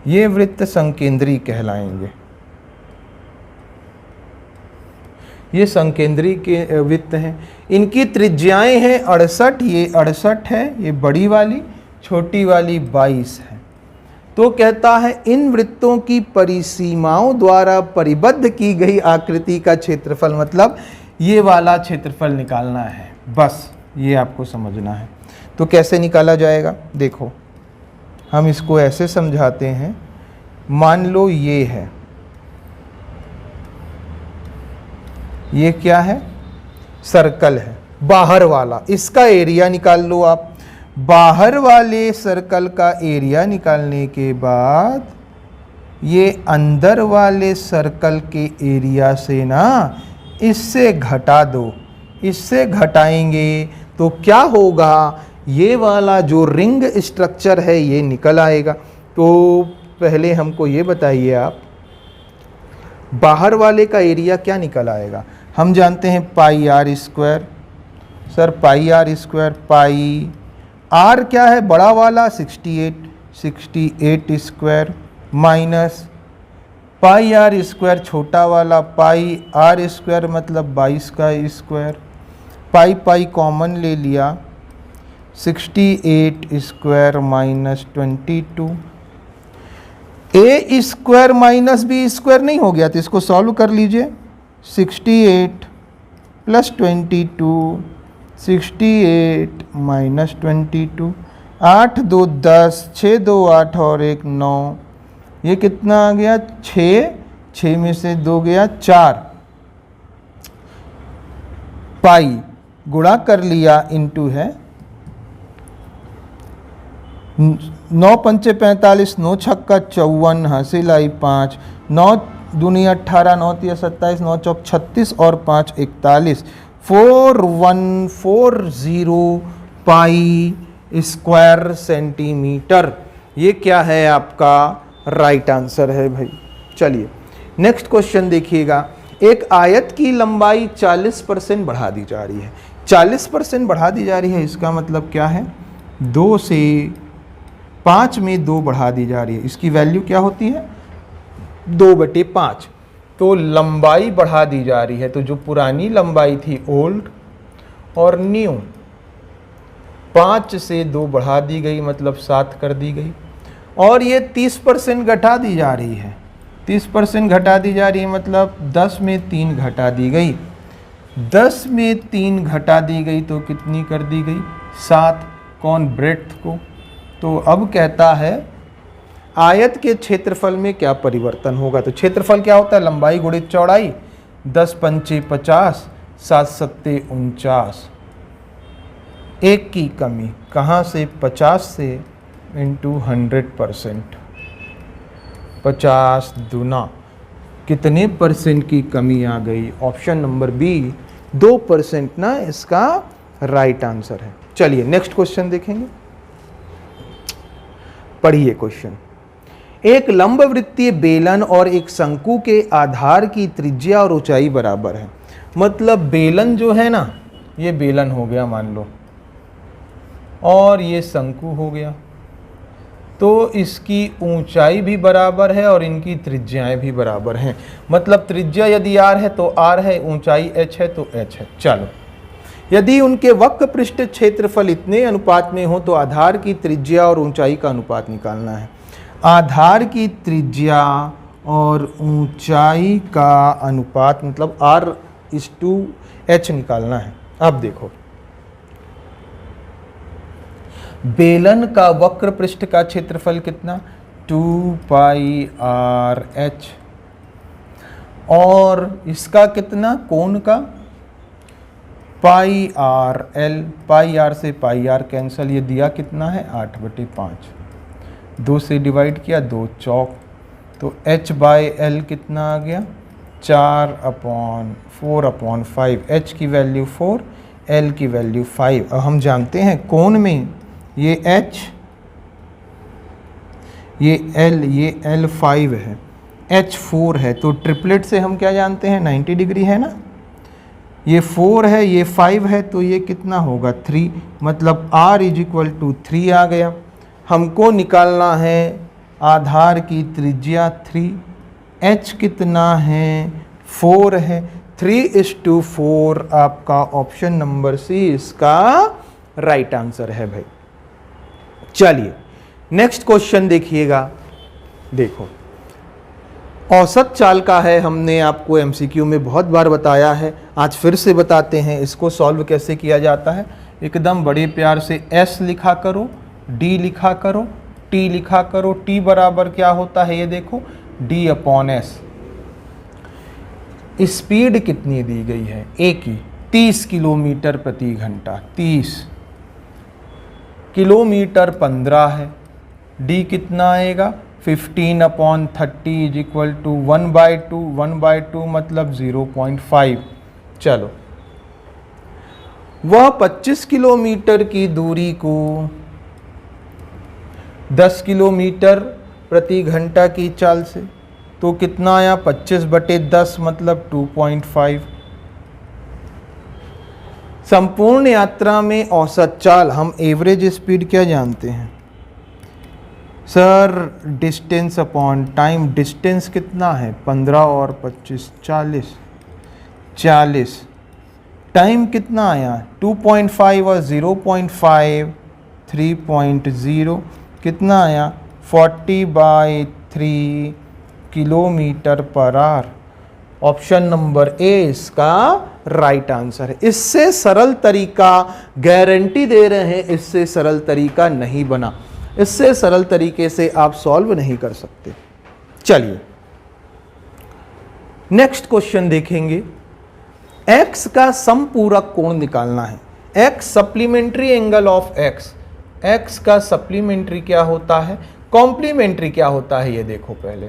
ये वृत्त संकेंद्रीय कहलाएंगे। ये संकेंद्रीय के वृत्त हैं, इनकी त्रिज्याएं हैं 68, ये 68 है, ये बड़ी वाली, छोटी वाली 22 है। तो कहता है इन वृत्तों की परिसीमाओं द्वारा परिबद्ध की गई आकृति का क्षेत्रफल, मतलब ये वाला क्षेत्रफल निकालना है, बस ये आपको समझना है। तो कैसे निकाला जाएगा, देखो हम इसको ऐसे समझाते हैं। मान लो ये है, ये क्या है, सर्कल है, बाहर वाला, इसका एरिया निकाल लो आप। बाहर वाले सर्कल का एरिया निकालने के बाद ये अंदर वाले सर्कल के एरिया से ना इससे घटा दो, इससे घटाएंगे तो क्या होगा, ये वाला जो रिंग स्ट्रक्चर है ये निकल आएगा। तो पहले हमको ये बताइए आप, बाहर वाले का एरिया क्या निकल आएगा, हम जानते हैं pi r square. Sir pi r square, pi r क्या है बड़ा वाला 68 square minus pi r square छोटा वाला, पाई आर स्क्वायर मतलब 22 का स्क्वायर, पाई पाई कॉमन ले लिया, 68 स्क्वायर माइनस 22। ए स्क्वायर माइनस बी स्क्वायर नहीं हो गया तो इसको सॉल्व कर लीजिए। 68 प्लस 22, 68 माइनस 22, 8 2 10, 6 2 8 और 1 9, ये कितना आ गया 6, 6 में से 2 गया 4, पाई गुणा कर लिया इंटू है, 9 पंचे 45, 9 छक्का 54, हासिल आई 5, 9 दूनी 18, 9 तिया 27, 9 चौक 36 और 5 41, 4140 पाई स्क्वायर सेंटीमीटर। ये क्या है आपका राइट आंसर है भाई। चलिए नेक्स्ट क्वेश्चन देखिएगा। एक आयत की लंबाई 40% बढ़ा दी जा रही है, 40% बढ़ा दी जा रही है, इसका मतलब क्या है, 2 से 5 में 2 बढ़ा दी जा रही है। इसकी वैल्यू क्या होती है 2/5। तो लंबाई बढ़ा दी जा रही है, तो जो पुरानी लंबाई थी ओल्ड और न्यू, 5 से 2 बढ़ा दी गई मतलब 7 कर दी गई। और ये 30% घटा दी जा रही है, 30% घटा दी जा रही है मतलब 10 में 3 घटा दी गई, 10 में 3 घटा दी गई तो कितनी कर दी गई 7। कौन, ब्रेड्थ को। तो अब कहता है आयत के क्षेत्रफल में क्या परिवर्तन होगा। तो क्षेत्रफल क्या होता है, लंबाई गुणित चौड़ाई, 10 पंचे 50, 7 सत्ते 49, 1 की कमी कहाँ से, 50 से इंटू 100%, 50 दूना कितने परसेंट की कमी आ गई, ऑप्शन नंबर बी 2% ना इसका राइट आंसर है। चलिए नेक्स्ट क्वेश्चन देखेंगे, पढ़िए क्वेश्चन। एक लंबवृत्तीय बेलन और एक शंकु के आधार की त्रिज्या और ऊंचाई बराबर है। मतलब बेलन जो है ना, ये बेलन हो गया मान लो, और ये शंकु हो गया, तो इसकी ऊंचाई भी बराबर है और इनकी त्रिज्याएं भी बराबर हैं। मतलब त्रिज्या यदि r है तो r है, ऊंचाई h है तो h है। चलो, यदि उनके वक्र पृष्ठ क्षेत्रफल इतने अनुपात में हो तो आधार की त्रिज्या और ऊंचाई का अनुपात निकालना है। आधार की त्रिज्या और ऊंचाई का अनुपात मतलब r/h निकालना है। अब देखो, बेलन का वक्र पृष्ठ का क्षेत्रफल कितना, 2πr/h, और इसका कितना, कोण का πr/l, πr से πr कैंसल, ये दिया कितना है 8/5, 2 से डिवाइड किया 2 चौक, तो h/l कितना आ गया 4/4/5। h की वैल्यू 4, l की वैल्यू 5। अब हम जानते हैं कोण में ये h, ये l, ये l 5 है, h 4 है, तो ट्रिपलेट से हम क्या जानते हैं 90 डिग्री है ना। ये 4 है, ये 5 है, तो ये कितना होगा 3, मतलब r = 3 आ गया। हमको निकालना है आधार की त्रिज्या 3, h कितना है 4 है, 3:4 आपका ऑप्शन नंबर सी इसका राइट आंसर है भाई। चलिए नेक्स्ट क्वेश्चन देखिएगा। देखो औसत चाल का है, हमने आपको एमसीक्यू में बहुत बार बताया है, आज फिर से बताते हैं। इसको सॉल्व कैसे किया जाता है, एकदम बड़े प्यार से s लिखा करो, d लिखा करो, t लिखा करो। t बराबर क्या होता है ये देखो d/s। स्पीड कितनी दी गई है a की 30 किलोमीटर प्रति घंटा, 30 किलोमीटर 15 है। d कितना आएगा 15/30 = 1/2, 1/2 मतलब 0.5। चलो वह 25 किलोमीटर की दूरी को 10 किलोमीटर प्रति घंटा की चाल से, तो कितना आया 25/10 मतलब 2.5। संपूर्ण यात्रा में औसत चाल, हम एवरेज स्पीड क्या जानते हैं sir, distance upon time. Distance कितना है 15 और 25 40। टाइम कितना आया 2.5 और 0.5 3.0, कितना आया 40/3 km/h। ऑप्शन नंबर ए इसका राइट आंसर है। इससे सरल तरीका गारंटी दे रहे हैं, इससे सरल तरीका नहीं बना, इससे सरल तरीके से आप सॉल्व नहीं कर सकते। चलिए नेक्स्ट क्वेश्चन देखेंगे। x का समपूरक कोण निकालना है। x supplementary angle of x, x का सप्लीमेंट्री क्या होता है, कॉम्प्लीमेंट्री क्या होता है ये देखो पहले।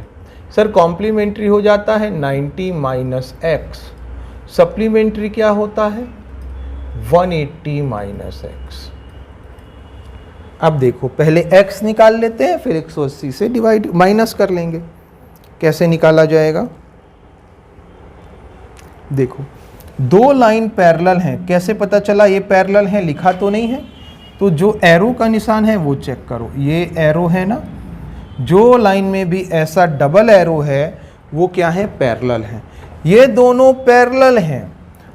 सर कॉम्प्लीमेंट्री हो जाता है 90 - x, सप्लीमेंट्री क्या होता है 180 - x। अब देखो पहले x निकाल लेते हैं, फिर 180 से डिवाइड माइनस कर लेंगे। कैसे निकाला जाएगा, देखो दो लाइन पैरेलल हैं, कैसे पता चला ये पैरेलल है, लिखा तो नहीं है, तो जो एरो का निशान है वो चेक करो। ये एरो है ना, जो लाइन में भी ऐसा डबल एरो है वो क्या है पैरेलल है। ये दोनों पैरेलल हैं,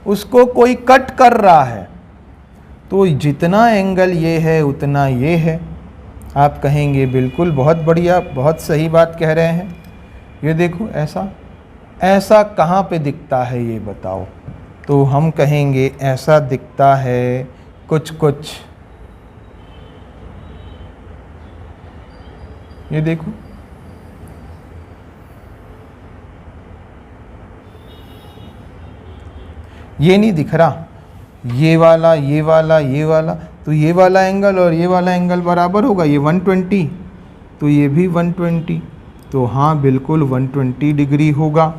उसको कोई कट कर रहा है, तो जितना एंगल ये है उतना ये है। आप कहेंगे बिल्कुल बहुत बढ़िया, बहुत सही बात कह रहे हैं। ये देखो ऐसा ऐसा कहाँ पे दिखता है ये बताओ, तो हम कहेंगे ऐसा दिखता है कुछ कुछ, ये देखो ये नहीं दिख रहा, ये वाला ये वाला ये वाला, तो ये वाला एंगल और ये वाला एंगल बराबर होगा, ये 120 तो ये भी 120, तो हाँ बिल्कुल 120 डिग्री होगा।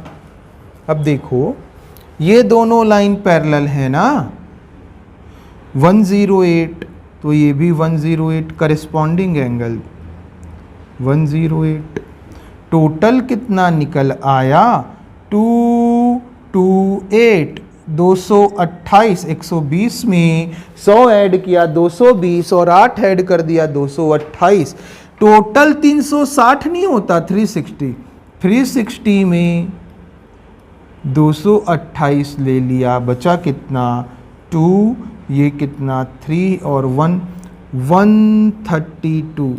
अब देखो ये दोनों लाइन पैरेलल है ना, 108 तो ये भी 108, करस्पॉन्डिंग एंगल 108। टोटल कितना निकल आया 228, 228। 120 में 100 ऐड किया 220 और 8 ऐड कर दिया 228, टोटल 360 नहीं होता 360। 360 में 228 ले लिया, बचा कितना 2, ये कितना 3 और 1 132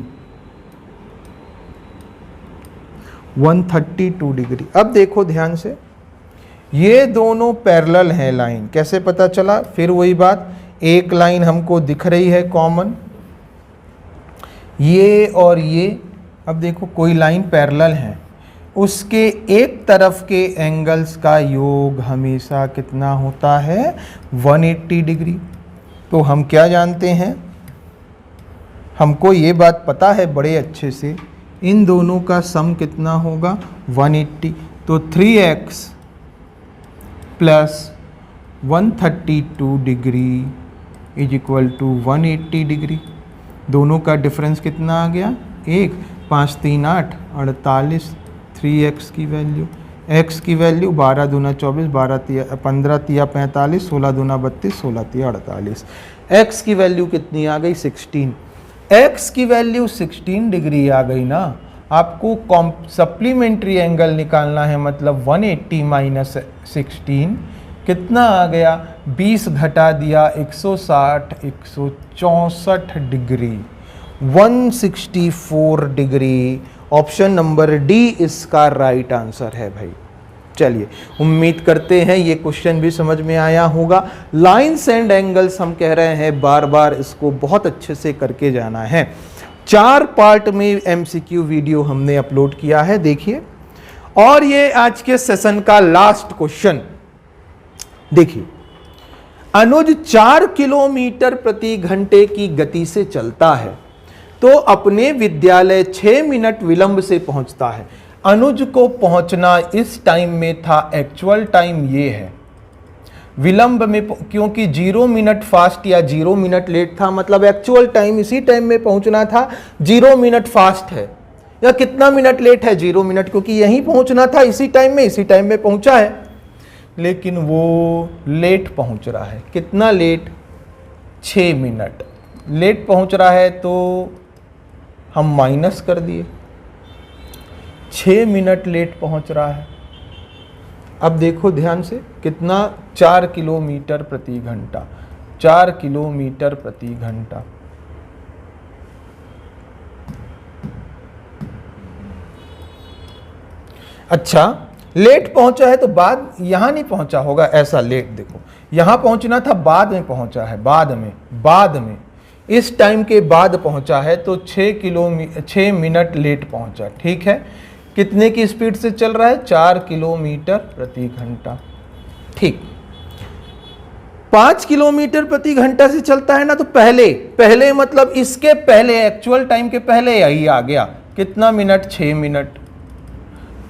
डिग्री। अब देखो ध्यान से, ये दोनों पैरेलल हैं लाइन, कैसे पता चला, फिर वही बात, एक लाइन हमको दिख रही है कॉमन, ये और ये। अब देखो कोई लाइन पैरेलल है, उसके एक तरफ के एंगल्स का योग हमेशा कितना होता है 180 डिग्री। तो हम क्या जानते हैं, हमको ये बात पता है बड़े अच्छे से इन दोनों का सम कितना होगा 180। तो 3x plus 132 degree is equal to 180 degree. दोनों का डिफरेंस कितना आ गया 1, 5 3 8 48, 3x की वैल्यू, x की वैल्यू 12 दूना 24, 15 तिया 45, 16 दूना 32, 16 तिया 48। x की वैल्यू कितनी आ गई 16। x की वैल्यू 16 डिग्री आ गई ना। आपको सप्लीमेंट्री एंगल निकालना है, मतलब 180 माइनस 16 कितना आ गया 20 घटा दिया 160, 164 degree, 164 degree. Option number D इसका राइट आंसर है भाई। चलिए, उम्मीद करते हैं ये क्वेश्चन भी समझ में आया होगा। लाइन्स एंड एंगल्स हम कह रहे हैं, बार बार इसको बहुत अच्छे से करके जाना है। 4 पार्ट में एमसीक्यू वीडियो हमने अपलोड किया है, देखिए। और ये आज के सेशन का लास्ट क्वेश्चन देखिए। अनुज 4 किलोमीटर प्रति घंटे की गति से चलता है तो अपने विद्यालय 6 मिनट विलंब से पहुंचता है। अनुज को पहुंचना इस टाइम में था, एक्चुअल टाइम ये है। विलंब में क्योंकि 0 मिनट फास्ट या 0 मिनट लेट था, मतलब एक्चुअल टाइम इसी टाइम में पहुंचना था। 0 मिनट फास्ट है या कितना मिनट लेट है 0 मिनट, क्योंकि यहीं पहुंचना था इसी टाइम में पहुंचा है, लेकिन वो लेट पहुंच रहा है। कितना लेट 6 मिनट लेट पहुंच रहा है, तो हम माइनस कर दिए, 6 मिनट लेट पहुंच रहा है। अब देखो ध्यान से, कितना 4 किलोमीटर प्रति घंटा, 4 किलोमीटर प्रति घंटा। अच्छा, लेट पहुंचा है तो बाद यहां नहीं पहुंचा होगा, ऐसा लेट देखो, यहां पहुंचना था, बाद में पहुंचा है, बाद में इस टाइम के बाद पहुंचा है, तो 6 मिनट लेट पहुंचा। ठीक है, कितने की स्पीड से चल रहा है 4 किलोमीटर प्रति घंटा। ठीक, 5 किलोमीटर प्रति घंटा से चलता है ना, तो पहले मतलब इसके पहले, एक्चुअल टाइम के पहले यही आ गया। कितना मिनट 6 मिनट।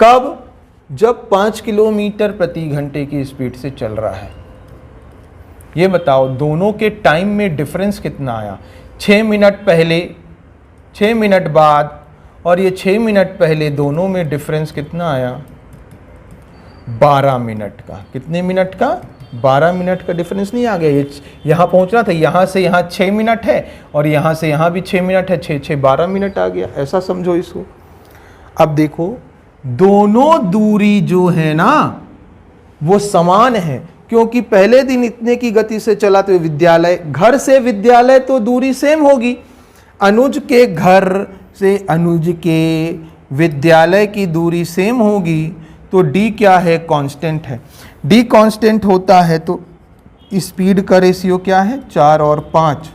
कब? जब 5 किलोमीटर प्रति घंटे की स्पीड से चल रहा है। ये बताओ दोनों के टाइम में डिफरेंस कितना आया, 6 मिनट पहले, 6 मिनट बाद, और ये 6 मिनट पहले, दोनों में डिफरेंस कितना आया 12 मिनट का। कितने मिनट का 12 मिनट का डिफरेंस नहीं आ गया। ये यहाँ पहुँचना था, यहाँ से यहाँ 6 मिनट है, और यहाँ से यहाँ भी 6 मिनट है, 6 12 मिनट आ गया, ऐसा समझो इसको। अब देखो दोनों दूरी जो है ना वो समान है, क्योंकि पहले दिन इतने की गति से चला तो विद्यालय, घर से विद्यालय तो दूरी सेम होगी। अनुज के घर से अनुज के विद्यालय की दूरी सेम होगी, तो d क्या है कांस्टेंट है। d कांस्टेंट होता है तो स्पीड का रेशियो क्या है 4 और 5।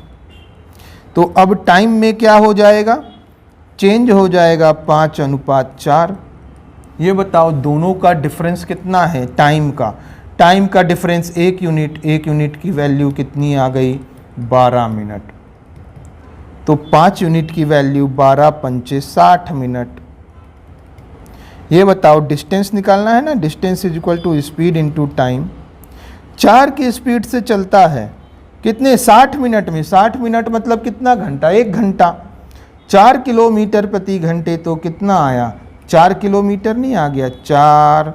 तो अब टाइम में क्या हो जाएगा, चेंज हो जाएगा 5:4। ये बताओ दोनों का डिफरेंस कितना है टाइम का डिफरेंस 1 यूनिट की वैल्यू कितनी आ गई 12 मिनट। तो 5 यूनिट की वैल्यू 12 पंचे 60 मिनट। ये बताओ डिस्टेंस निकालना है ना, distance is equal to speed into time. 4 की स्पीड से चलता है कितने 60 मिनट में, 60 मिनट मतलब कितना घंटा, 1 घंटा। 4 किलोमीटर प्रति घंटे तो कितना आया 4 किलोमीटर नहीं आ गया, 4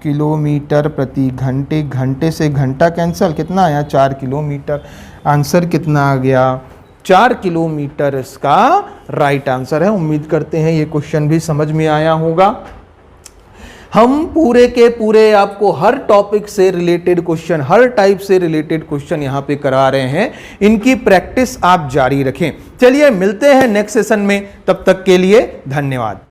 किलोमीटर प्रति घंटे, घंटे से घंटा कैंसल, कितना आया 4 किलोमीटर। आंसर कितना आ गया 4 किलोमीटर इसका राइट आंसर है। उम्मीद करते हैं ये क्वेश्चन भी समझ में आया होगा। हम पूरे के पूरे आपको हर टॉपिक से रिलेटेड क्वेश्चन, हर टाइप से रिलेटेड क्वेश्चन यहाँ पे करा रहे हैं। इनकी प्रैक्टिस आप जारी रखें। चलिए मिलते हैं नेक्स्ट सेशन में, तब तक के लिए धन्यवाद।